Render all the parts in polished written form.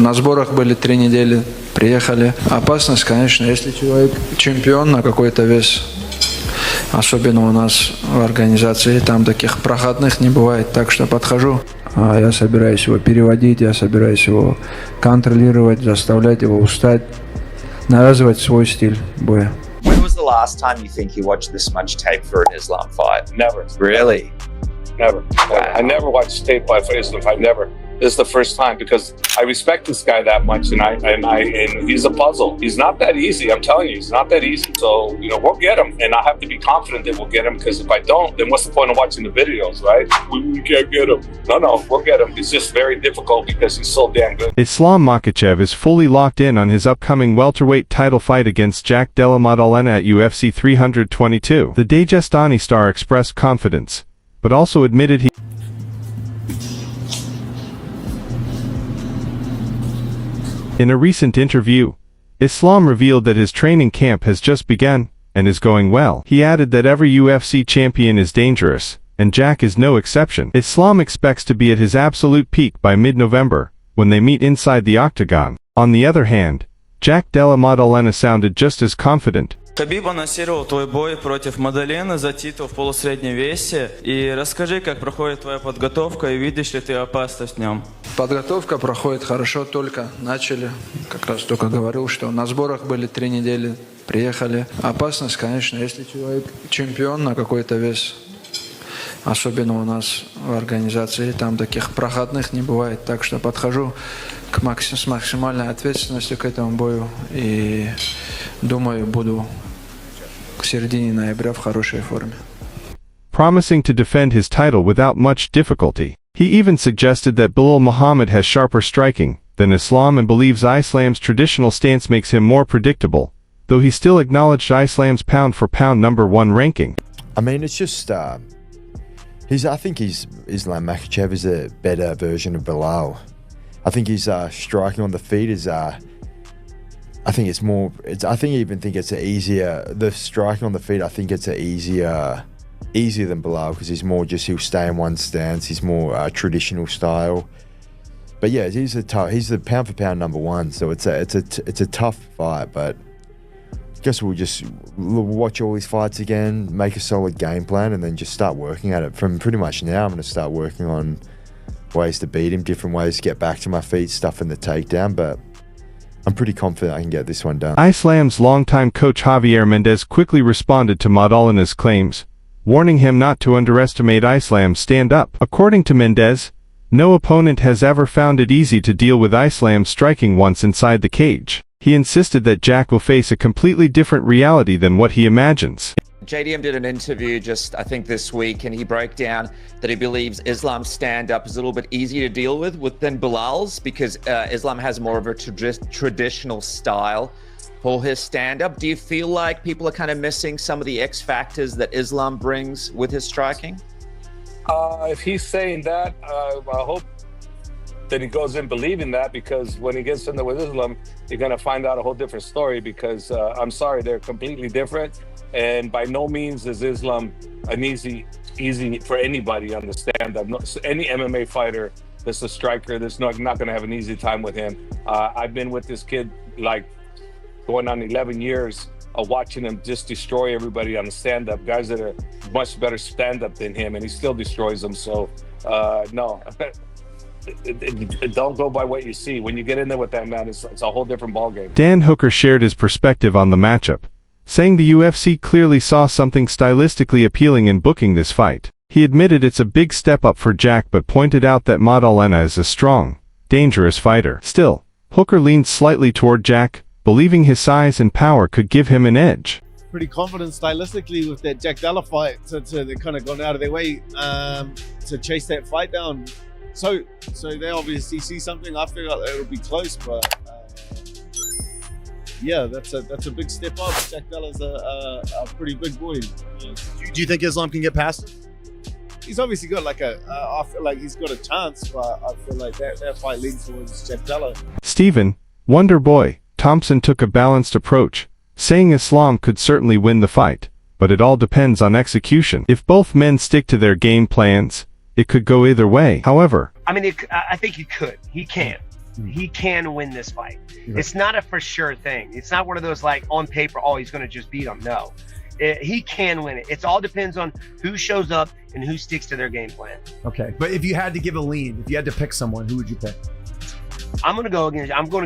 На сборах были 3 недели, приехали. Опасность, конечно, если человек чемпион на какой-то вес, особенно у нас в организации, там таких проходных не бывает, так что подхожу. Я собираюсь его переводить, я собираюсь его контролировать, заставлять его устать, навязывать свой стиль боя. When was the last time you think you watched this much tape for an Islam fight? Never. Really? Never. Wow. I never watched tape by Islam fight. Never. This is the first time because I respect this guy that much, and he's a puzzle. He's not that easy. I'm telling you, he's not that easy. So we'll get him, and I have to be confident that we'll get him. Because if I don't, then what's the point of watching the videos, right? We can't get him. No, we'll get him. It's just very difficult because he's so damn good. Islam Makhachev is fully locked in on his upcoming welterweight title fight against Jack Della Maddalena at UFC 322. The Dagestani star expressed confidence, but also admitted he In a recent interview, Islam revealed that his training camp has just begun, and is going well. He added that every UFC champion is dangerous, and Jack is no exception. Islam expects to be at his absolute peak by mid-November, when they meet inside the Octagon. On the other hand, Jack Della Maddalena sounded just as confident. Хабиб анонсировал твой бой против Маддалены за титул в полусреднем весе. И расскажи, как проходит твоя подготовка и видишь ли ты опасность в нем? Подготовка проходит хорошо, только начали. Как раз только говорил, что на сборах были 3 недели, приехали. Опасность, конечно, если человек чемпион на какой-то вес, особенно у нас в организации, там таких проходных не бывает. Так что подхожу с максимальной ответственностью к этому бою и думаю, буду к середине ноября в хорошей форме. Promising to defend his title without much difficulty. He even suggested that Bilal Muhammad has sharper striking than Islam and believes Islam's traditional stance makes him more predictable, though he still acknowledged Islam's pound-for-pound #1 ranking. I mean, it's just, I think Islam Makhachev is a better version of Bilal. I think his striking on the feet is, I think it's more, I even think it's the striking on the feet, I think it's easier than Bilal because he's more just, he'll stay in one stance, he's more traditional style. But yeah, he's the pound for pound #1, so it's a tough fight, but I guess we'll just watch all his fights again, make a solid game plan, and then just start working at it. From pretty much now, I'm going to start working on ways to beat him, different ways to get back to my feet, stuff in the takedown, but I'm pretty confident I can get this one done. Islam's longtime coach Javier Mendez quickly responded to Maddalena's claims, warning him not to underestimate Islam's stand-up. According to Mendez, no opponent has ever found it easy to deal with Islam's striking once inside the cage. He insisted that Jack will face a completely different reality than what he imagines. JDM did an interview just, I think, this week, and he broke down that he believes Islam's stand-up is a little bit easier to deal with than Bilal's because Islam has more of a traditional style for his stand-up. Do you feel like people are kind of missing some of the X factors that Islam brings with his striking? If he's saying that, I hope that he goes in believing that, because when he gets in there with Islam, you're going to find out a whole different story because I'm sorry, they're completely different. And by no means is Islam an easy for anybody on the stand-up. No, any MMA fighter that's a striker, that's not going to have an easy time with him. I've been with this kid like going on 11 years of watching him just destroy everybody on the stand-up. Guys that are much better stand-up than him, and he still destroys them. So, no. Don't go by what you see. When you get in there with that man, it's a whole different ballgame. Dan Hooker shared his perspective on the matchup, saying the UFC clearly saw something stylistically appealing in booking this fight. He admitted it's a big step up for Jack but pointed out that Maddalena is a strong, dangerous fighter. Still, Hooker leaned slightly toward Jack, believing his size and power could give him an edge. Pretty confident stylistically with that Jack Della fight, so they kind of gone out of their way to chase that fight down. So they obviously see something. I feel like it'll be close, but yeah, that's a big step up. Jack Della's a pretty big boy. Do you think Islam can get past him? He's obviously got I feel like he's got a chance, but I feel like that fight leans towards Jack Della. Stephen Wonder Boy Thompson took a balanced approach, saying Islam could certainly win the fight, but it all depends on execution. If both men stick to their game plans, it could go either way. However, I mean, I think he could. He can. he can win this fight. It's not a for sure thing. It's not one of those like on paper, oh, he's going to just beat him. No, he can win it. It all depends on who shows up and who sticks to their game plan. Okay, but if you had to give a lean, if you had to pick someone, who would you pick? I'm going to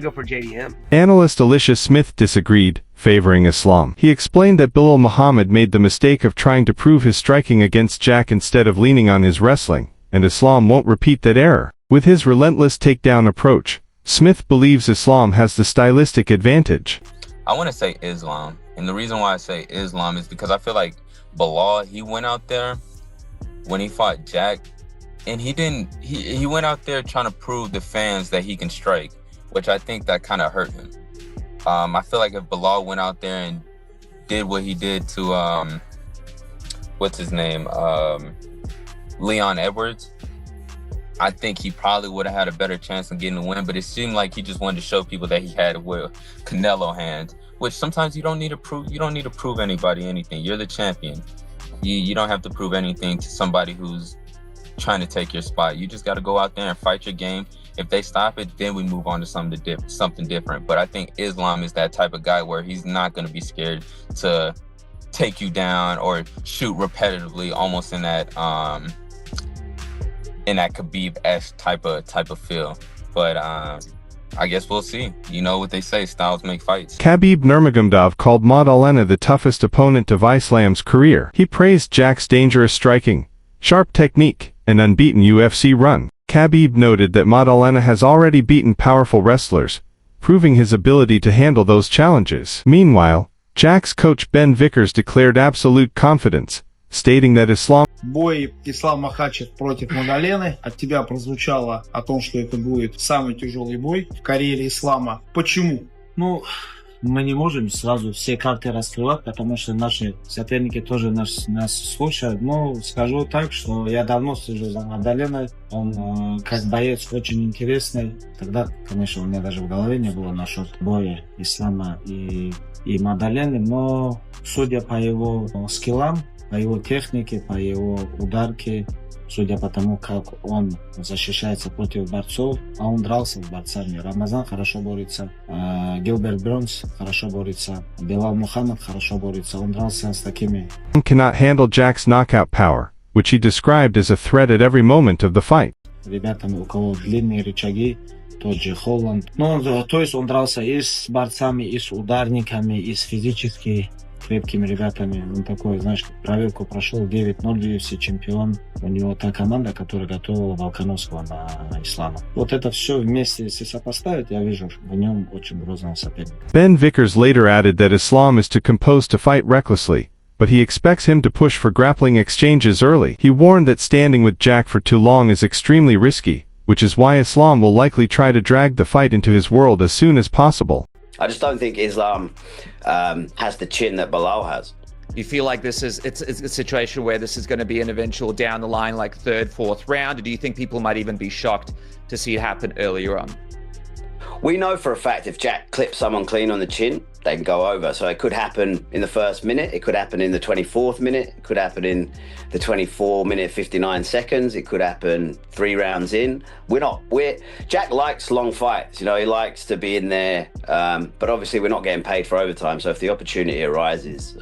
go for JDM. Analyst Alicia Smith disagreed, favoring Islam. He explained that Bilal Muhammad made the mistake of trying to prove his striking against Jack instead of leaning on his wrestling, and Islam won't repeat that error. With his relentless takedown approach, Smith believes Islam has the stylistic advantage. I want to say Islam, and the reason why I say Islam is because I feel like Bilal, he went out there when he fought Jack, and he went out there trying to prove the fans that he can strike, which I think that kind of hurt him. I feel like if Bilal went out there and did what he did to, what's his name, Leon Edwards, I think he probably would have had a better chance of getting the win, but it seemed like he just wanted to show people that he had with Canelo hands, which sometimes you don't need to prove anybody anything. You're the champion. You don't have to prove anything to somebody who's trying to take your spot. You just got to go out there and fight your game. If they stop it, then we move on to something different. But I think Islam is that type of guy where he's not going to be scared to take you down or shoot repetitively, almost in that Khabib-esque type of feel. But I guess we'll see. You know what they say, styles make fights. Khabib Nurmagomedov called Maddalena the toughest opponent of Islam's career. He praised Jack's dangerous striking, sharp technique, and unbeaten UFC run. Khabib noted that Maddalena has already beaten powerful wrestlers, proving his ability to handle those challenges. Meanwhile, Jack's coach Ben Vickers declared absolute confidence, stating that Islam Бой Ислам Макхачев против Маддалены. От тебя прозвучало о том, что это будет самый тяжелый бой в карьере Ислама. Почему? Ну, мы не можем сразу все карты раскрывать, потому что наши соперники тоже нас слушают. Но скажу так, что я давно слежу за Маддаленой. Он как боец очень интересный. Тогда, конечно, у меня даже в голове не было насчет боя Ислама и Маддалены. Но судя по его скиллам, по его технике, по его ударке, судя по тому, как он защищается против борцов, а он дрался с борцами. Рамазан хорошо борется, Гилберт Бронс хорошо борется, Билал Мухаммад хорошо борется. Он дрался с такими. Cannot handle Jack's knockout power, which he described as a threat at every moment of the fight. Ребятами, у кого длинные рычаги, тот же Холланд. Ну, то есть он дрался и с борцами, и с ударниками, и с физически крепкими ребятами. Он такой, знаешь, проверку прошел, 9-0 UFC чемпион. У него та команда, которая готовила Волконовского на Ислама. Вот это все вместе, если сопоставить, я вижу в нем очень грозного соперника. Ben Vickers later added that Islam is to compose to fight recklessly, but he expects him to push for grappling exchanges early. He warned that standing with Jack for too long is extremely risky, which is why Islam will likely try to drag the fight into his world as soon as possible. I just don't think Islam has the chin that Bilal has. You feel like it's a situation where this is going to be an eventual down the line, like third, fourth round? Or do you think people might even be shocked to see it happen earlier on? We know for a fact if Jack clips someone clean on the chin, they can go over. So it could happen in the first minute, it could happen in the 24th minute, it could happen in the 24-minute 59 seconds, it could happen 3 rounds in. Jack likes long fights, you know, he likes to be in there, but obviously we're not getting paid for overtime. So if the opportunity arises,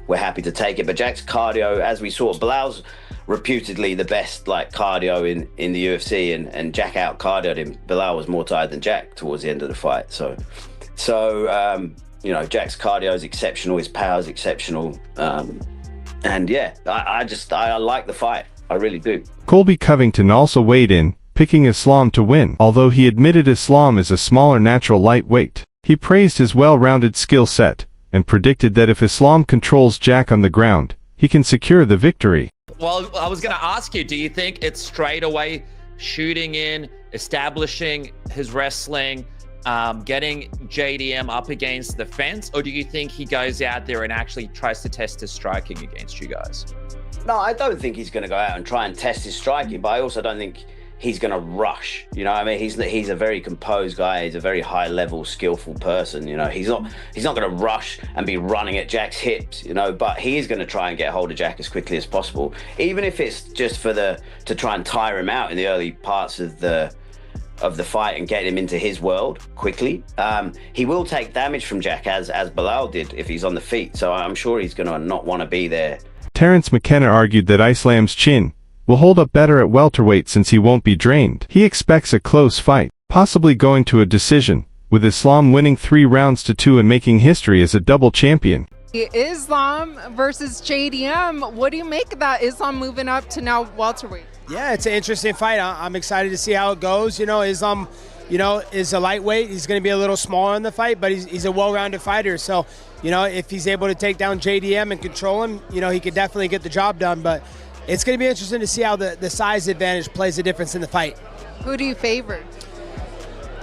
we're happy to take it. But Jack's cardio, as we saw, Bilal's reputedly the best like cardio in the UFC, and Jack out cardioed him. Bilal was more tired than Jack towards the end of the fight. So you know, Jack's cardio is exceptional, his power is exceptional, and yeah, I like the fight. I really do. Colby Covington also weighed in, picking Islam to win. Although he admitted Islam is a smaller natural lightweight, he praised his well-rounded skill set and predicted that if Islam controls Jack on the ground, he can secure the victory. Well, I was going to ask you, do you think it's straight away shooting in, establishing his wrestling, getting JDM up against the fence, or do you think he goes out there and actually tries to test his striking against you guys? No, I don't think he's going to go out and try and test his striking, but I also don't think he's going to rush. You know what I mean? He's a very composed guy. He's a very high-level, skillful person. You know, he's not going to rush and be running at Jack's hips. You know, but he is going to try and get hold of Jack as quickly as possible, even if it's just to try and tire him out in the early parts of the of the fight and getting him into his world quickly. He will take damage from Jack as Bilal did if he's on the feet. So I'm sure he's going to not want to be there. Terence McKenna argued that Islam's chin will hold up better at welterweight since he won't be drained. He expects a close fight, possibly going to a decision, with Islam winning 3 rounds to 2 and making history as a double champion. Islam versus JDM. What do you make of that? Islam moving up to now welterweight. Yeah, it's an interesting fight. I'm excited to see how it goes. You know, Islam, is a lightweight. He's going to be a little smaller in the fight, but he's a well-rounded fighter. So, if he's able to take down JDM and control him, he could definitely get the job done. But it's going to be interesting to see how the size advantage plays a difference in the fight. Who do you favor?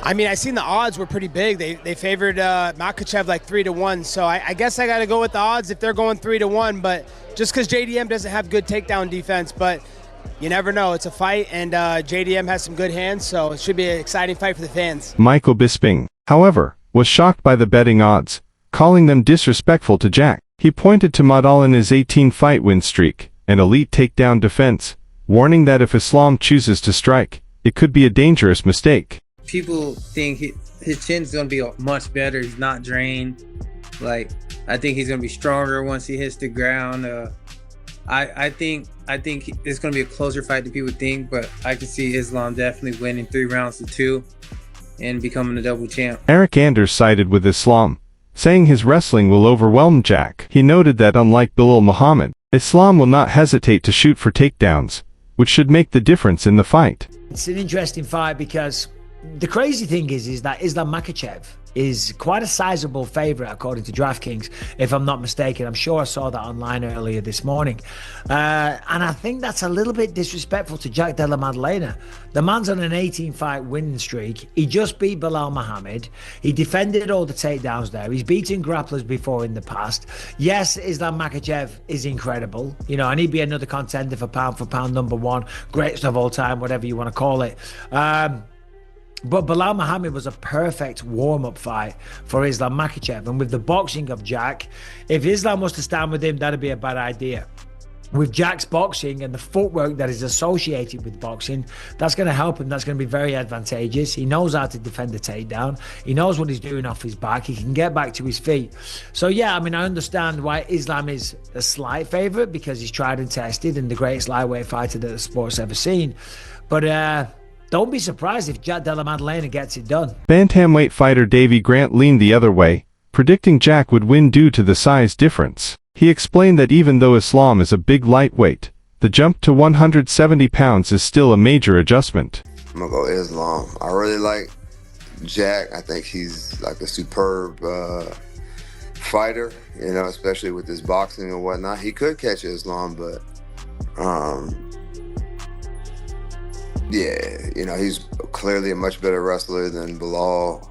I mean, I seen the odds were pretty big. They favored Makhachev like 3-1. So I guess I got to go with the odds if they're going 3-1. But just because JDM doesn't have good takedown defense, but you never know. It's a fight, and JDM has some good hands, so it should be an exciting fight for the fans. Michael Bisping, however, was shocked by the betting odds, calling them disrespectful to Jack. He pointed to Maddalena's 18-fight win streak and elite takedown defense, warning that if Islam chooses to strike, it could be a dangerous mistake. People think his chin's going to be much better. He's not drained. I think he's going to be stronger once he hits the ground. I think it's going to be a closer fight than people think, but I can see Islam definitely winning 3 rounds to 2 and becoming a double champ. Eric Anders sided with Islam, saying his wrestling will overwhelm Jack. He noted that unlike Bilal Muhammad, Islam will not hesitate to shoot for takedowns, which should make the difference in the fight. It's an interesting fight because the crazy thing is that Islam Makhachev is quite a sizable favorite according to DraftKings, if I'm not mistaken. I'm sure I saw that online earlier this morning. And I think that's a little bit disrespectful to Jack Della Maddalena. The man's on an 18-fight winning streak. He just beat Bilal Muhammad. He defended all the takedowns there. He's beaten grapplers before in the past. Yes, Islam Makhachev is incredible, and he'd be another contender for pound #1, greatest of all time, whatever you want to call it. But Bilal Muhammad was a perfect warm-up fight for Islam Makhachev. And with the boxing of Jack, if Islam was to stand with him, that'd be a bad idea. With Jack's boxing and the footwork that is associated with boxing, that's going to help him. That's going to be very advantageous. He knows how to defend the takedown. He knows what he's doing off his back. He can get back to his feet. So, yeah, I mean, I understand why Islam is a slight favorite because he's tried and tested and the greatest lightweight fighter that the sport's ever seen. But, don't be surprised if Jack Della Maddalena gets it done. Bantamweight fighter Davey Grant leaned the other way, predicting Jack would win due to the size difference. He explained that even though Islam is a big lightweight, the jump to 170 pounds is still a major adjustment. I'm gonna go Islam. I really like Jack. I think he's like a superb fighter, especially with his boxing and whatnot. He could catch Islam, but yeah, he's clearly a much better wrestler than Bilal,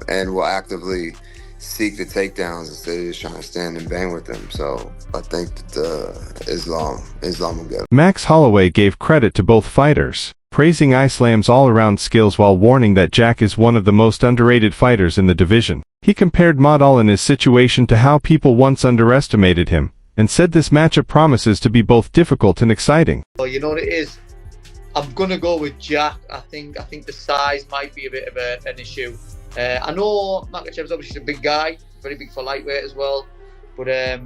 and will actively seek the takedowns instead of just trying to stand and bang with them. So I think that Islam will get it. Max Holloway gave credit to both fighters, praising Islam's all-around skills while warning that Jack is one of the most underrated fighters in the division. He compared Maddalena's situation to how people once underestimated him, and said this matchup promises to be both difficult and exciting. Well, you know what it is? I'm gonna go with Jack. I think the size might be a bit of an issue. I know Makhachev's obviously a big guy, very big for lightweight as well, but I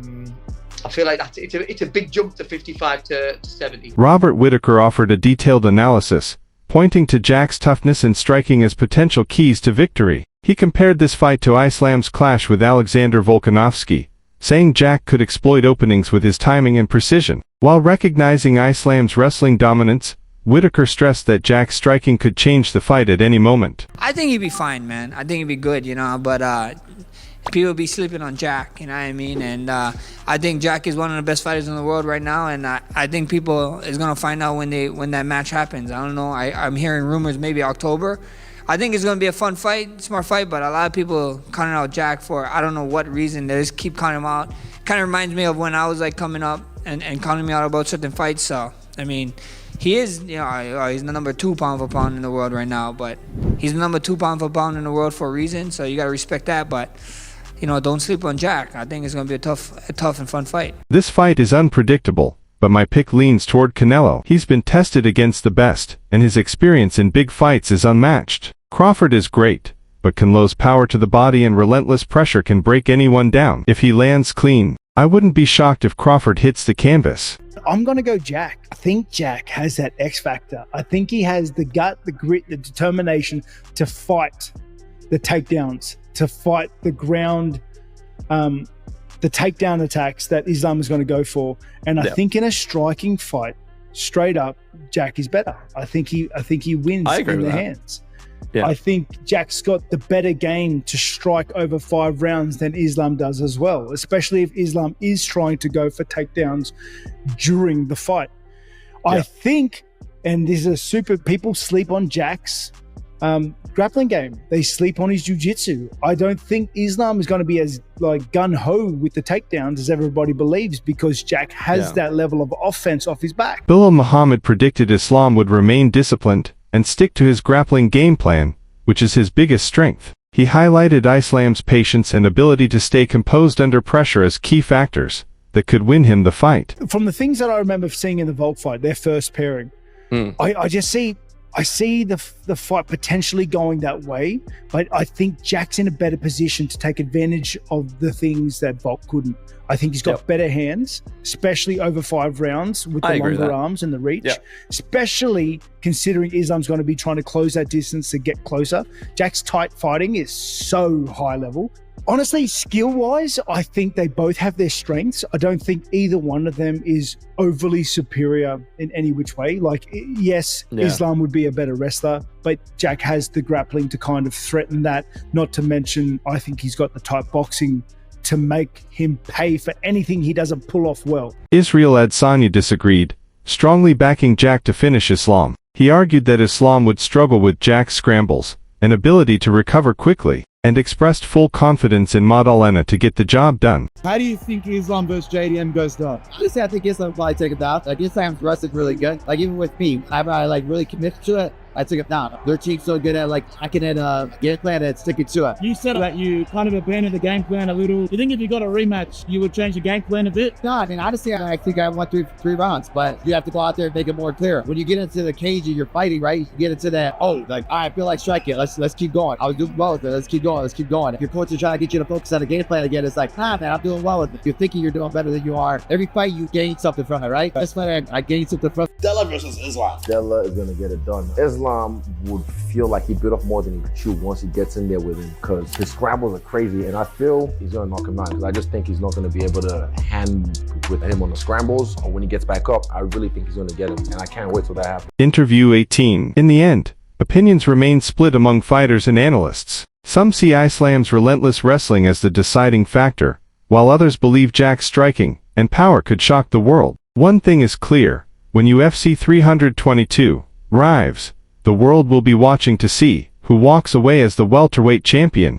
feel like it's a big jump to 55 to 70. Robert Whitaker offered a detailed analysis, pointing to Jack's toughness and striking as potential keys to victory. He compared this fight to Islam's clash with Alexander Volkanovski, saying Jack could exploit openings with his timing and precision. While recognizing Islam's wrestling dominance, Whitaker stressed that Jack's striking could change the fight at any moment. I think he'd be fine, man. I think he'd be good, but people be sleeping on Jack, you know what I mean? And I think Jack is one of the best fighters in the world right now, and I think people is going to find out when that match happens. I don't know. I'm hearing rumors maybe October. I think it's going to be a fun fight, smart fight, but a lot of people counting out Jack for I don't know what reason. They just keep counting him out. Kind of reminds me of when I was coming up and counting me out about certain fights. So, I mean, he is, he's the number 2 pound for pound in the world right now, but he's the number 2 pound for pound in the world for a reason, so you got to respect that, but, don't sleep on Jack. I think it's going to be a tough and fun fight. This fight is unpredictable, but my pick leans toward Canelo. He's been tested against the best, and his experience in big fights is unmatched. Crawford is great, but Canelo's power to the body and relentless pressure can break anyone down. If he lands clean, I wouldn't be shocked if Crawford hits the canvas. I'm going to go Jack. I think Jack has that X factor. I think he has the gut, the grit, the determination to fight the takedowns, to fight the ground, the takedown attacks that Islam is going to go for. And I think in a striking fight, straight up, Jack is better. I think he wins in the hands. Yeah. I think Jack's got the better game to strike over 5 rounds than Islam does as well, especially if Islam is trying to go for takedowns during the fight. Yeah. I think, and this is people sleep on Jack's grappling game. They sleep on his jiu-jitsu. I don't think Islam is going to be as gun-ho with the takedowns as everybody believes, because Jack has that level of offense off his back. Bilal Muhammad predicted Islam would remain disciplined and stick to his grappling game plan, which is his biggest strength. He highlighted Islam's patience and ability to stay composed under pressure as key factors that could win him the fight. From the things that I remember seeing in the Volk fight, their first pairing, I see the fight potentially going that way, but I think Jack's in a better position to take advantage of the things that Volk couldn't. I think he's got better hands, especially over 5 rounds with the longer arms and the reach, especially considering Islam's going to be trying to close that distance to get closer. Jack's tight fighting is so high level. Honestly, skill-wise, I think they both have their strengths. I don't think either one of them is overly superior in any which way. Islam would be a better wrestler, but Jack has the grappling to kind of threaten that. Not to mention, I think he's got the type boxing to make him pay for anything he doesn't pull off well. Israel Adesanya disagreed, strongly backing Jack to finish Islam. He argued that Islam would struggle with Jack's scrambles and ability to recover quickly, and expressed full confidence in Maddalena to get the job done. How do you think Islam versus JDM goes down? Honestly, I think Islam will probably take it down. Islam's wrestling really good. Even with me, I really commit to it. I took it down. Their team's so good at hacking at game plan and sticking to it. You said that you kind of abandoned the game plan a little. You think if you got a rematch, you would change the game plan a bit? No, honestly, I think I won three rounds, but you have to go out there and make it more clear. When you get into the cage and you're fighting, right? You get into that, I feel like striking. Let's keep going. I was doing well with it. Let's keep going. If your coach is trying to get you to focus on the game plan again, it's like, nah, man, I'm doing well with it. You're thinking you're doing better than you are. Every fight, you gain something from it, right? This fight, I gained something from it. Della versus Islam. Della is going to get it done. Islam would feel like he bit off more than he could chew once he gets in there with him, because his scrambles are crazy, and I feel he's going to knock him out, because I just think he's not going to be able to hand with him on the scrambles, or when he gets back up, I really think he's going to get him, and I can't wait till that happens. Interview 18. In the end, opinions remain split among fighters and analysts. Some see Islam's relentless wrestling as the deciding factor, while others believe Jack's striking and power could shock the world. One thing is clear: when UFC 322 arrives, the world will be watching to see who walks away as the welterweight champion.